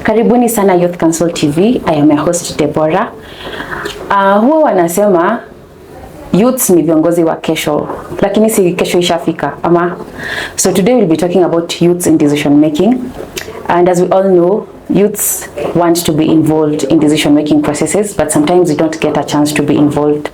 Karibuni sana Youth Council TV. I am your host Deborah. Huwa wanasema youths ni viongozi wa kesho, lakini si kesho ishafika ama. So today we'll be talking about youths in decision making. And as we all know, youths want to be involved in decision making processes, but sometimes you don't get a chance to be involved.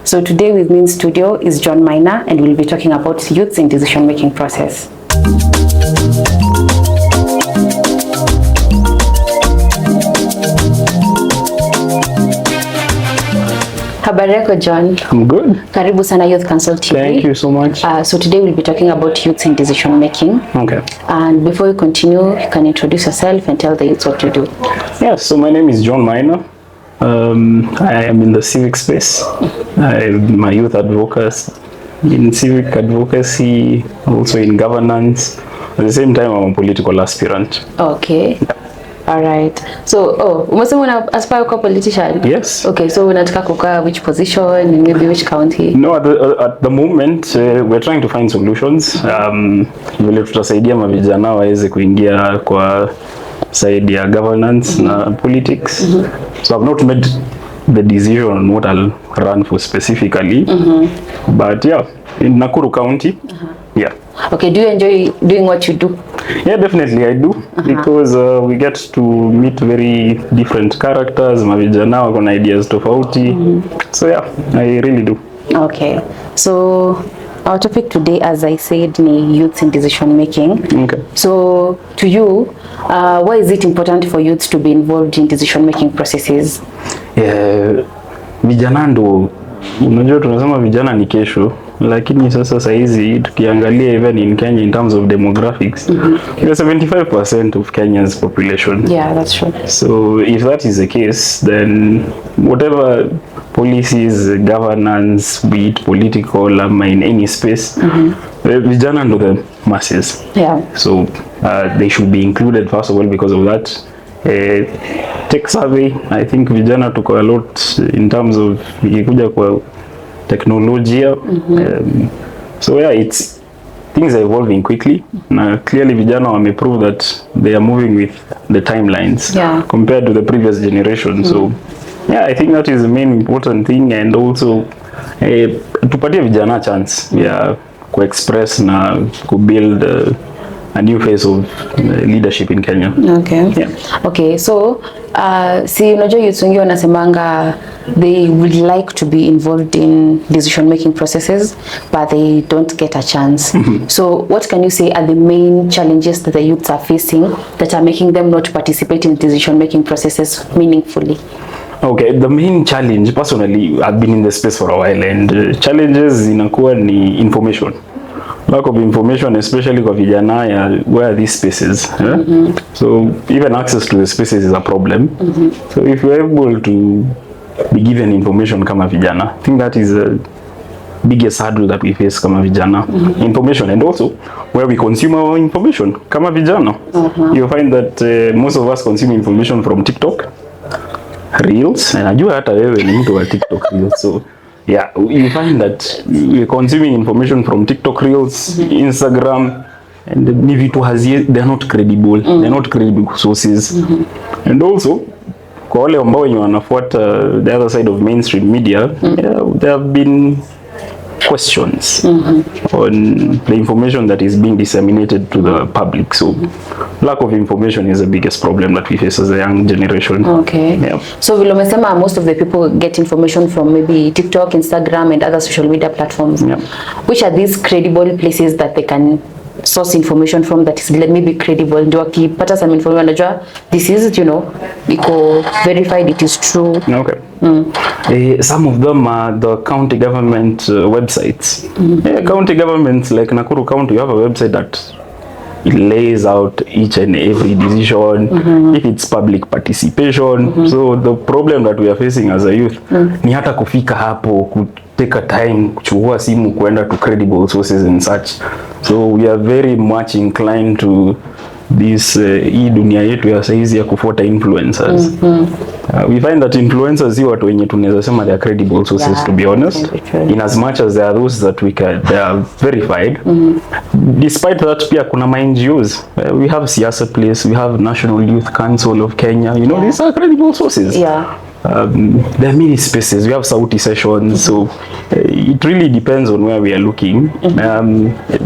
So today with me in studio is John Maina, and we'll be talking about youths in decision making process. Habari yako John? I'm good. Karibu sana Youth Council TV. Thank you so much. So today we'll be talking about youths in decision making. Okay. And before we continue, you can introduce yourself and tell the youths what you do. Yes, so my name is John Maina. I am in the civic space. I'm a youth advocate in civic advocacy, also in governance. At the same time, I'm a political aspirant. Okay. All right. So, umesema una aspire kuwa politician? Yes. Okay, so unataka kukaa which position and maybe which county? No, at the moment, we're trying to find solutions. Vile tutasaidia mavijana waweze kuingia kwa side ya governance na politics. So I've not made the decision on what I'll run for specifically. But yeah, in Nakuru County. Yeah. Okay, do you enjoy doing what you do? Yeah, definitely I do, because we get to meet very different characters, mavijana wako na ideas tofauti. So yeah, I really do. Okay. So our topic today, as I said, ni youths in decision making. Okay. So to you, why is it important for youths to be involved in decision making processes? Vijana ndo, unajua tunasema vijana ni kesho, lakini sasa saizi tukiangalia even in Kenya in terms of demographics, we are 75% of Kenya's population. Yeah, that's true. So if that is the case, then whatever policies, governance, be it political, in any space, vijana ndo the masses. Yeah. So they should be included first of all because of that. Tech survey, I think vijana tuko a lot in terms of ikikuja kwa teknolojia. So yeah, things are evolving quickly. Na clearly vijana wame prove that they are moving with the timelines compared to the previous generation. So yeah, I think that is the main important thing, and also tupatie vijana chance ku express na ku build a new phase of leadership in Kenya. Okay. Yeah. Okay, so si unajua youth wengi wanasemanga they would like to be involved in decision making processes but they don't get a chance. So what can you say are the main challenges that the youths are facing that are making them not participate in decision making processes meaningfully? Okay, the main challenge, personally, I've been in the space for a while, and challenges inakuwa ni information. Lack of information, especially kwa vijana ya where are these spaces. So even access to the spaces is a problem. So if you're able to be given information kama vijana, I think that is the biggest hurdle that we face kama vijana. Information, and also where we consume our information kama vijana. You find that most of us consume information from TikTok Reels, and najua hata wewe ni mtu wa TikTok Reels. So yeah, you find that we're consuming information from TikTok Reels, Instagram, and ni vitu they're not credible. They're not credible sources. And also, kwa wale ambao wenye wanafuata the other side of mainstream media, there have been questions on the information that is being disseminated to the public. So lack of information is the biggest problem that we face as a young generation. Okay. Yeah. So vile umesema most of the people get information from maybe TikTok, Instagram and other social media platforms. Yeah. Which are these credible places that they can source information from that is maybe credible? Ndio wakipata some information wanajua this is, iko verified, it is true. Okay. Some of them are the county government websites. County governments like Nakuru County, you have a website that it lays out each and every decision, if it's public participation. So the problem that we are facing as a youth ni hata kufika hapo, take a time kuchukua simu kuenda to credible sources and such. So we are very much inclined to this hii dunia yetu ya saizi ya kufuata influencers. We find that influencers si watu wenye tunaweza sema they are credible sources, to be honest, in as much as they are those that they are verified. Despite that, pia kuna NGOs, we have Siasa Place, we have National Youth Council of Kenya, you know, these are credible sources. There are many spaces, we have Sauti sessions, so it really depends on where we are looking.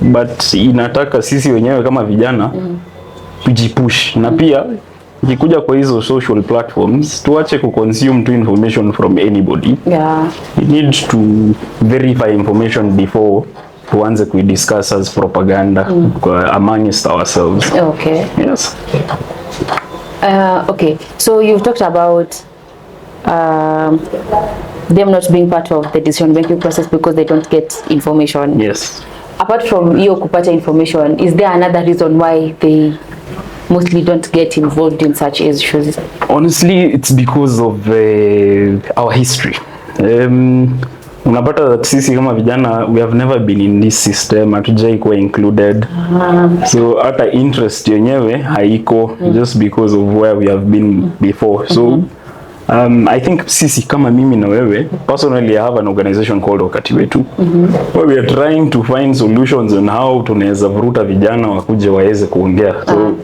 But inataka sisi wenyewe kama vijana tujipush, na pia ikikuja kwa hizo social platforms tuache consume to information from anybody. We need to verify information before tuanze kuidiscuss as propaganda amongst ourselves. Okay. Yes. Okay, so you've talked about them not being part of the decision making process because they don't get information. Yes. Apart from hiyo kupata information, is there another reason why they mostly don't get involved in such issues? Honestly, it's because of our history. Unapata that sisi kama vijana, we have never been in this system, hatujai kuwa included. So hata interest yenyewe haiko, just because of where we have been before. So I think sisi kama mimi na wewe, personally I have an organization called Wakati Wetu, where we are trying to find solutions on how tunaweza vuruta vijana wakuje waweze kuongea. So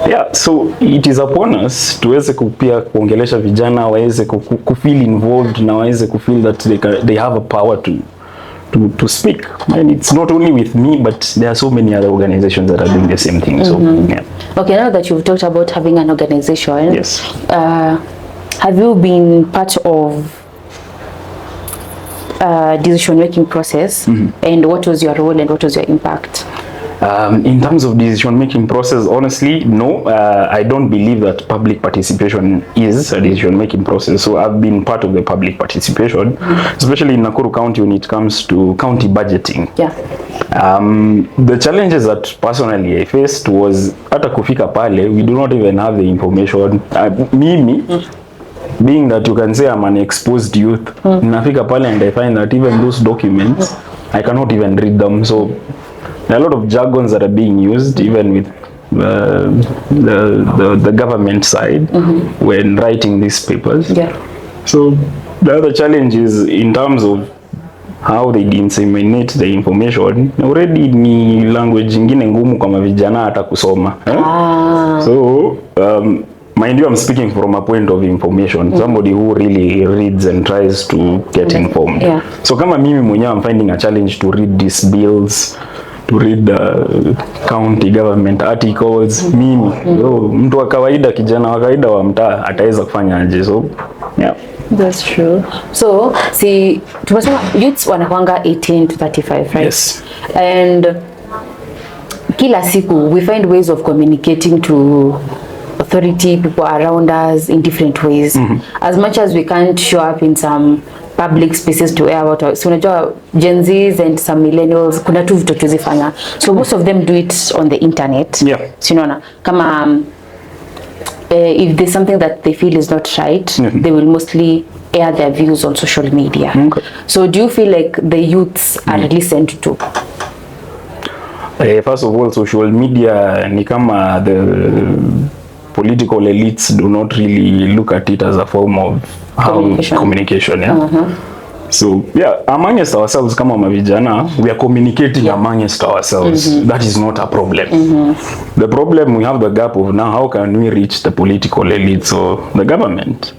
yeah, so it is upon us tuweze pia kuongelesha vijana waweze kufeel involved na waweze kufeel that they have a power to speak. And it's not only with me, but there are so many other organizations that are doing the same thing. So yeah. Okay, now that you've talked about having an organization, yes. Have you been part of decision-making process, and what was your role and what was your impact? In terms of decision-making process, honestly, no. I don't believe that public participation is a decision-making process. So I've been part of the public participation, especially in Nakuru County when it comes to county budgeting. Yeah. The challenges that personally I faced was hata kufika pale, we do not even have the information. Mimi, being that you can say I'm an exposed youth, nafika pale and I find that even those documents, I cannot even read them. So there are a lot of jargons that are being used, even with the government side when writing these papers. Yeah. So the other challenge is in terms of how they disseminate the information. Already ni language ingine ngumu kama vijana hata kusoma. So mind you, I'm speaking from a point of information, somebody who really reads and tries to get informed. Yeah. So kama mimi mwenyewe I'm finding a challenge to read these bills, to read the county government articles. Mimi mtu wa kawaida, kijana wa kawaida wa mtaa ataweza kufanya aje? So yeah, that's true. So see, tumesema youths wanakuanga 18 to 35, right? yes. And kila siku we find ways of communicating to authority, people around us in different ways. As much as we can't show up in some public spaces to air out. So unajua Gen Zs and some millennials kuna tu vitu tuzifanya. So most of them do it on the internet. Yeah. So unaona kama if there's something that they feel is not right, they will mostly air their views on social media. Okay. So do you feel like the youths are listened to? First of all, social media ni kama the political elites do not really look at it as a form of communication. Yeah. So yeah, amongst ourselves kama mavijana, we are communicating amongst ourselves. That is not a problem. The problem, we have the gap of now, how can we reach the political elites or the government?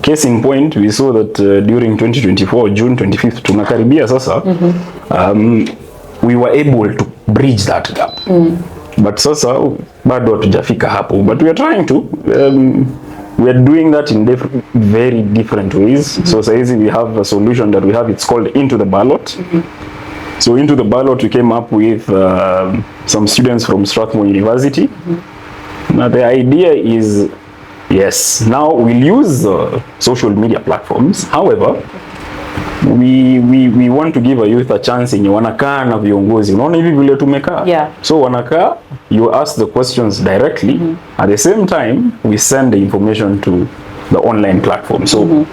Case in point, we saw that during 2024, June 25th, tunakaribia sasa, we were able to bridge that gap. But sasa bado hatujafika hapo, but we are trying to. We are doing that in very different ways. So saizi we have a solution that we have, it's called Into the Ballot. So Into the Ballot, we came up with some students from Strathmore University. Now the idea is, yes, now we'll use social media platforms. However, we want to give a youth a chance yenye wanakaa na viongozi. Unaona hivi vile tumekaa? Yeah. So wanakaa, you ask the questions directly. At the same time, we send the information to the online platform. So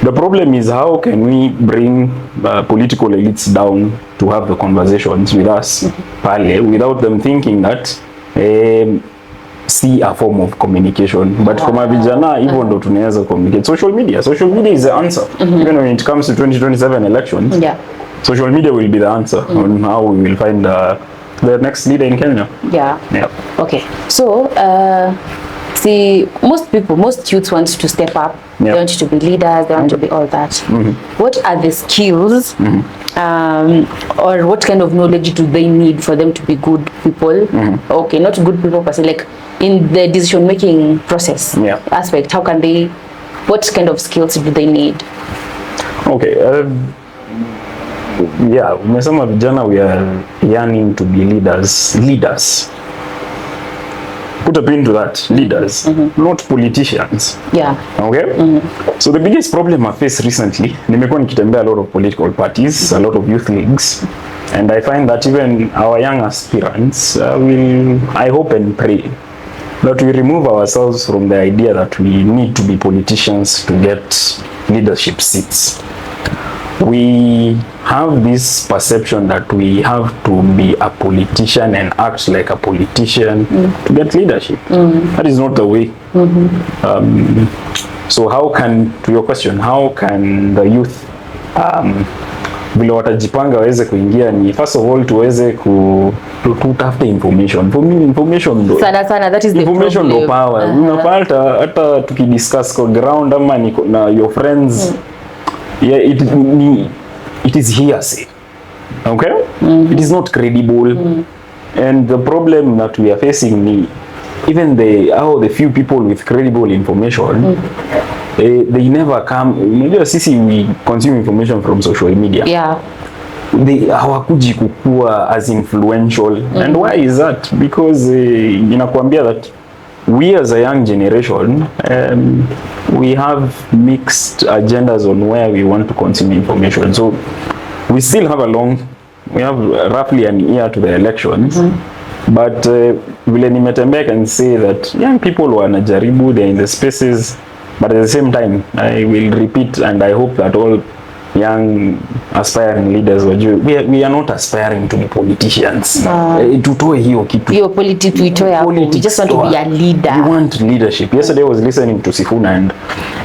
the problem is, how can we bring political elites down to have the conversations with us pale without them thinking that see a form of communication, but kama vijana hivyo ndo tunaweza communicate. Social media is the answer. Even when it comes to 2027 elections, social media will be the answer on how we will find the next leader in Kenya. Okay, so see, most youths want to step up. They want to be leaders, they want to be all that. What are the skills or what kind of knowledge do they need for them to be good people? Okay, not good people per se, like in the decision making process aspect, how can they, what kind of skills do they need? Okay, umesema vijana we are yearning to be leaders. Put a pin to that, leaders, not politicians. Okay? So the biggest problem I faced recently, nimekuwa nikitembea a lot of political parties, a lot of youth leagues, and I find that even our young aspirants I hope and pray that we remove ourselves from the idea that we need to be politicians to get leadership seats. We have this perception that we have to be a politician and act like a politician to get leadership. That is not the way. So how can, to your question, how can the youth vile watajipanga waweze kuingia ni first of all tuweze kutafuta information. For me, information ndo sana, that is the information ndo power. Unapata hata tukidiscuss kwa ground ama na your friends, it is hearsay. Okay? It is not credible. And the problem that we are facing, even the few people with credible information, they never come. Unajua sisi we consume information from social media. Hawakuji kukua as influential. And why is that? Because inakuambia that we as a young generation, we have mixed agendas on where we want to consume information. So we still have we have roughly an year to the elections. But vile nimetembea can say that young people wanajaribu, they're in the spaces, but at the same time I will repeat and I hope that all young aspiring leaders we are not aspiring to be politicians. Tutoe hiyo kitu. Hiyo politics tuitoe hapo. We just want to be a leader. We want leadership. Yesterday I was listening to Sifuna and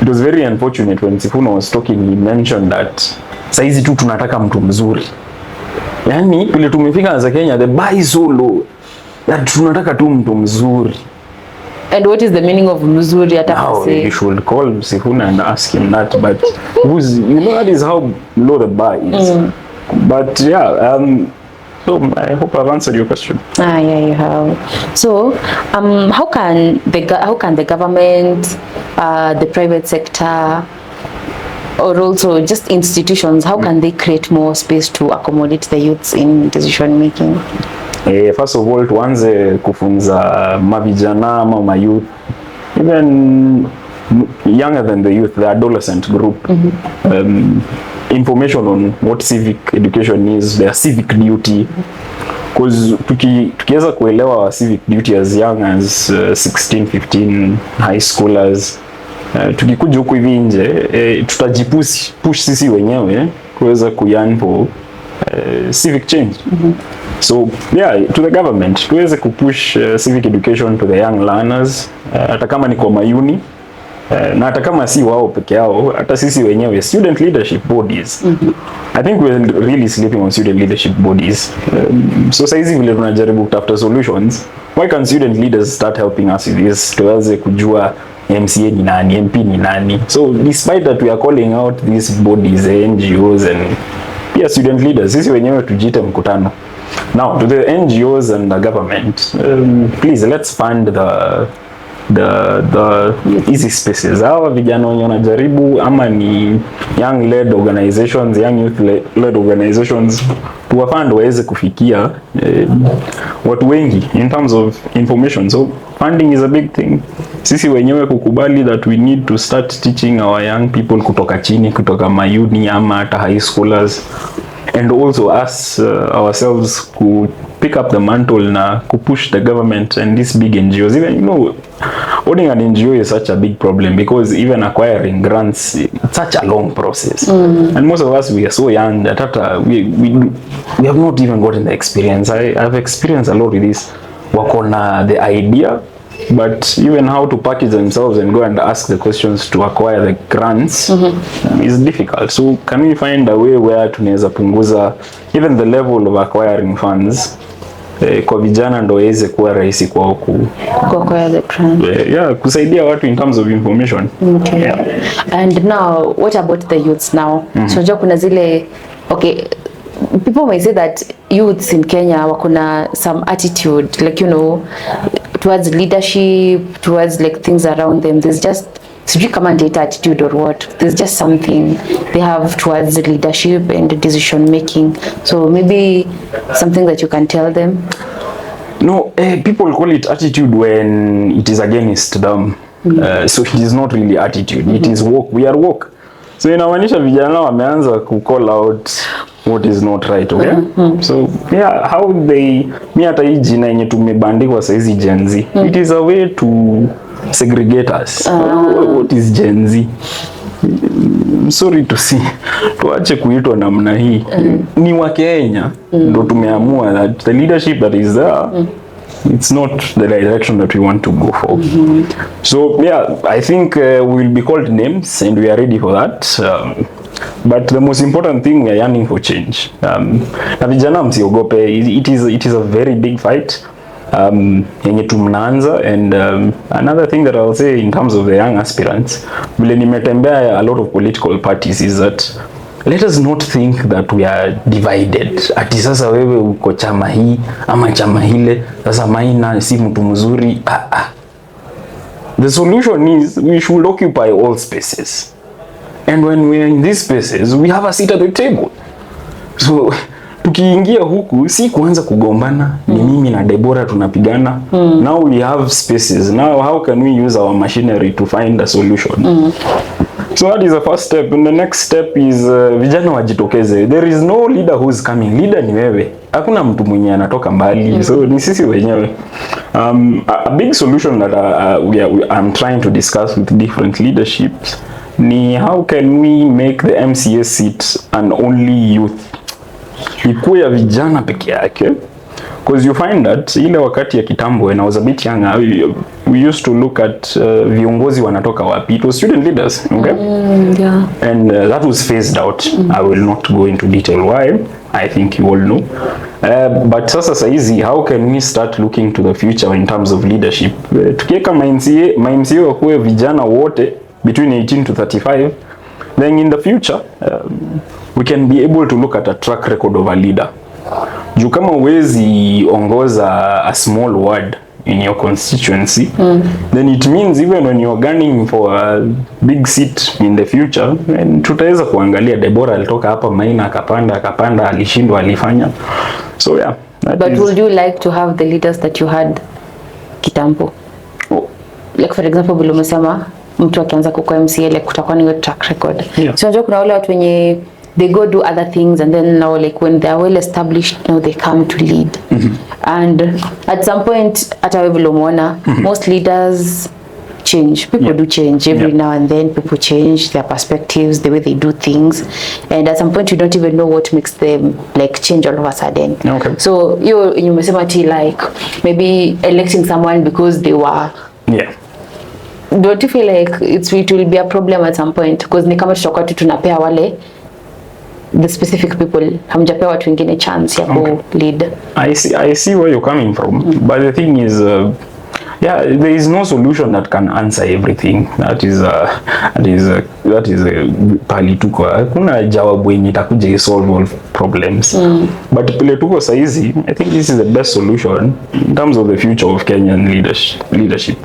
it was very unfortunate when Sifuna was talking, he mentioned that saizi tu tunataka mtu mzuri. Yani pile tumefika za Kenya, the bar is so low that tunataka tu mtu mzuri. And what is the meaning of mzuri hata say? You should call Sifuna and ask him that, but that is how low the bar is. But so I hope I've answered your question. Yeah, you have. So how can the government, the private sector, or also just institutions, how can they create more space to accommodate the youths in decision making? First of all, tuanze kufunza mavijana ama youth, even younger than the youth, the adolescent group, information on what civic education is, their civic duty. Because tukiweza kuelewa our civic duty as young as 16, 15 high schoolers, tukikuja huku hivi nje, tutajipush sisi wenyewe kuweza kuyan for civic change. So to the government tuweze kupush civic education to the young learners, hata kama ni kwa mayuni, na hata kama si wao peke yao, hata sisi wenyewe student leadership bodies. I think we're really sleeping on student leadership bodies. So saizi vile tunajaribu kutafuta solutions, why can student leaders start helping us with this, tuweze kujua MCA ni nani, MP ni nani. So despite that we are calling out these bodies, NGOs and student leaders, sisi wenyewe tujite mkutano. Now to the NGOs and the government, please let's fund the easy spaces. Hawa vijana wenye wanajaribu ama ni young led organizations, young youth led organizations, tuwafund waweze kufikia watu wengi in terms of information. So funding is a big thing. Sisi wenyewe kukubali that we need to start teaching our young people kutoka chini, kutoka mayuni ama hata high schoolers, and also us ourselves to pick up the mantle na push the government and these big NGOs. Even owning an NGO is such a big problem because even acquiring grants, it's such a long process. And most of us, we are so young that we have not even gotten the experience. I've experienced a lot with this. wako na the idea, but even how to package themselves and go and ask the questions to acquire the grants is difficult. So can we find a way where tunaweza punguza even the level of acquiring funds kwa vijana ndo iweze kuwa rahisi kwao acquire the grants? Yeah, kusaidia watu in terms of information. Okay. Yeah. And now what about the youths now? So kuna zile, okay, people may say that youths in Kenya wakona some attitude, like, you know, towards leadership, towards like things around them. There's just, sijui kama data attitude or what, there's just something they have towards leadership and decision making. So maybe something that you can tell them. No, people call it attitude when it is against them. So it is not really attitude, it is woke. We are woke. So inamaanisha vijana wameanza ku call out what is not right, okay? So yeah, how they, mi hata hii jina yenye tumebandikwa saizi Gen Z, it is a way to segregate us. What is Gen Z? I'm sorry to see, tuache kuitwa namna hii. Ni wa Kenya ndo tumeamua that the leadership that is there, it's not the direction that we want to go for. So yeah, I think we will be called names and we are ready for that. But the most important thing, we are yearning for change. Na vijana msiogope, it is a very big fight yenye tumnaanza. And another thing that I'll say in terms of the young aspirants, vile nimetembea a lot of political parties, is that let us not think that we are divided. Ati sasa wewe uko chama hii ama chama hile, sasa Maina si mtu mzuri. The solution is we should occupy all spaces. And when we are in these spaces, we have a seat at the table. So tukiingia huku si kuanza kugombana, ni mimi na Deborah tunapigana. Now we have spaces. Now how can we use our machinery to find a solution? So that is the first step. And the next step is vijana wajitokeze. There is no leader who is coming. Leader ni wewe. Hakuna mtu mwenye anatoka mbali. So ni sisi wenyewe. A big solution that I'm trying to discuss with different leaderships ni how can we make the MCA seat an only youth, ikuwe ya vijana peke yake. Because you find that ile wakati ya kitambo when I was a bit younger, we used to look at viongozi wanatoka wapi. It was student leaders, okay? Yeah. And that was phased out. I will not go into detail why. I think you all know. But sasa saizi, how can we start looking to the future in terms of leadership? Tukieka MCA wakuwe vijana wote between 18 to 35, then in the future we can be able to look at a track record of a leader. Juu kama uwezi ongoza a small ward in your constituency, then it means even when you're gunning for a big seat in the future, and tutaweza kuangalia Deborah alitoka hapa Maina akapanda alishindwa alifanya. So yeah. But would you like to have the leaders that you had kitambo? Like for example, bila umesema mtu akianza kukua MCA like kutakuwa ni track record. Yeah. So unajua kuna wale watu wenye they go do other things and then now like when they are well established now they come to lead. And at some point hata wewe vile umeona most leaders change. People do change every now and then. People change their perspectives, the way they do things, and at some point you don't even know what makes them like change all of a sudden. Okay. So you umesema ati like maybe electing someone because they were don't you feel like it will be a problem at some point? Because ni kama tutakuwa tu tunapea wale the specific people, hamjapea watu wengine chance ya ku lead. I see where you're coming from, but the thing is there is no solution that can answer everything. That is pali tuko. Kuna jawabu yenye itakuja solve all problems. But pale tuko saizi, I think this is the best solution in terms of the future of Kenyan leadership.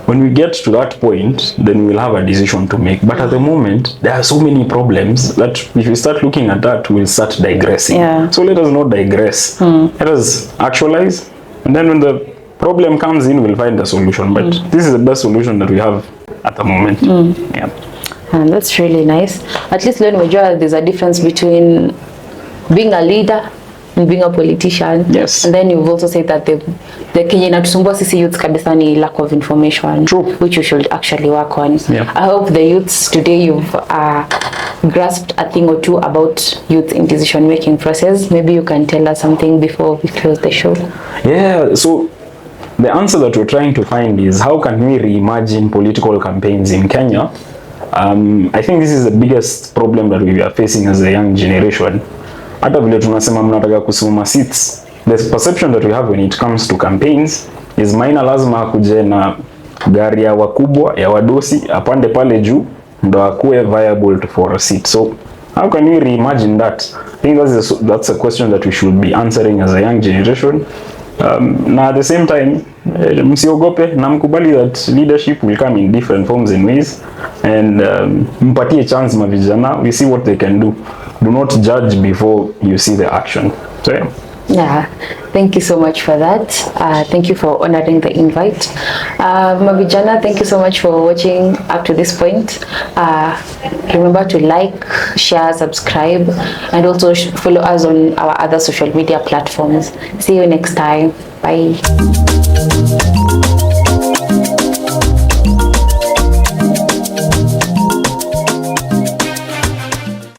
When we get to that point, then we'll have a decision to make. But at the moment, there are so many problems that if we start looking at that, we'll start digressing. Yeah. So let us not digress. Let us actualize, and then when the problem comes in, we'll find a solution. But this is the best solution that we have at the moment. Yeah. And that's really nice. At least learn there's a difference between being a leader and being a politician. Yes. And then you've also said that the Kenya inatusumbua sisi youths kabisa ni lack of information. True. Which you should actually work on. Yeah. I hope the youths today you've grasped a thing or two about youth in decision making process. Maybe you can tell us something before we close the show. Yeah, so the answer that we're trying to find is how can we reimagine political campaigns in Kenya. I think this is the biggest problem that we are facing as a young generation. Hata vile tunasema mnataka kusoma seats, the perception that we have when it comes to campaigns is Maina lazima akuje na gari ya wakubwa ya wadosi apande pale juu ndo akuwe viable for a seat. So how can we reimagine that? I think that's a question that we should be answering as a young generation. Na at the same time, msiogope na mkubali that leadership will come in different forms and ways, and mpatie chance mavijana, we see what they can do. Do not judge before you see the action. So yeah, thank you so much for that. Thank you for honoring the invite. Mavijana, thank you so much for watching up to this point. Remember to like, share, subscribe, and also follow us on our other social media platforms. See you next time. Bye.